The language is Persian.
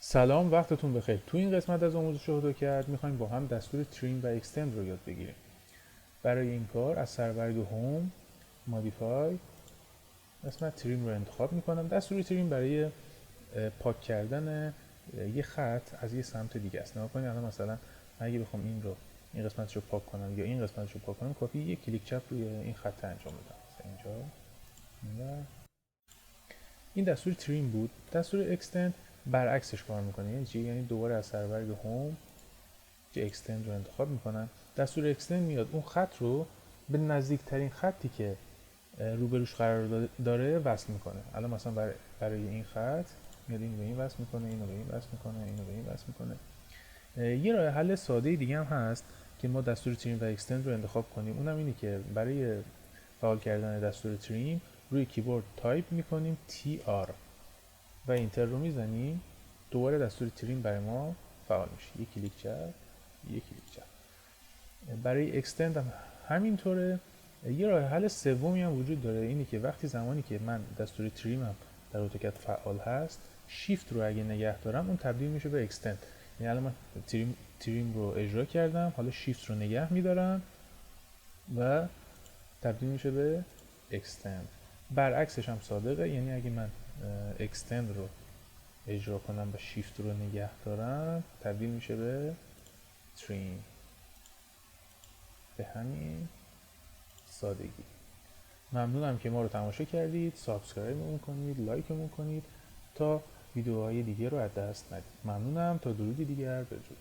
سلام، وقتتون بخیر. تو این قسمت از آموزش AutoCAD میخوایم با هم دستور تریم و اکستند رو یاد بگیریم. برای این کار از سرورگ هوم مودیفای قسمت تریم رو انتخاب میکنم. دستور تریم برای پاک کردن یه خط از یه سمت دیگه است. نگاه کنید الان مثلا من اگه بخوام این قسمتش رو پاک کنم یا این قسمتش رو پاک کنم، کافی یک کلیک چپ روی این خط انجام بدم. مثلا اینجا این دستور تریم بود. دستور اکستند برعکسش کار میکنه. یعنی چی؟ یعنی دوباره از سرورگ هوم اکستند رو انتخاب میکنم. دستور اکستند میاد اون خط رو به نزدیکترین خطی که روبروش قرار داره وصل میکنه. الان مثلا برای این خط میاد اینو به این وصل میکنه، اینو به این وصل میکنه، اینو به این وصل میکنه. یه راه حل ساده دیگه هم هست که ما دستور تریم و اکستند رو انتخاب کنیم. اونم اینه که برای فعال کردن دستور تریم روی کیبورد تایپ میکنیم TR و اینتر رو میزنیم. دوباره دستور تریم برای ما فعال میشه. یک کلیک چپ، یک کلیک چپ. برای اکستند هم همینطوره. یه راه حل سومی هم وجود داره، اینه که وقتی زمانی که من دستور تریمم در اتوکد فعال هست، شیفت رو اگه نگه دارم اون تبدیل میشه به اکستند. یعنی الان من تریم رو اجرا کردم، حالا شیفت رو نگه میدارم و تبدیل میشه به اکستند. برعکسش هم صادقه، یعنی اگه من اکستند رو اجرا کنم و شیفت رو نگه دارم تبدیل میشه به تریم. به همین سادگی. ممنونم که ما رو تماشا کردید. سابسکرایبمون کنید، لایکمون کنید تا ویدیوهای دیگه رو از دست ندید. ممنونم. تا درودی دیگر، بدرود.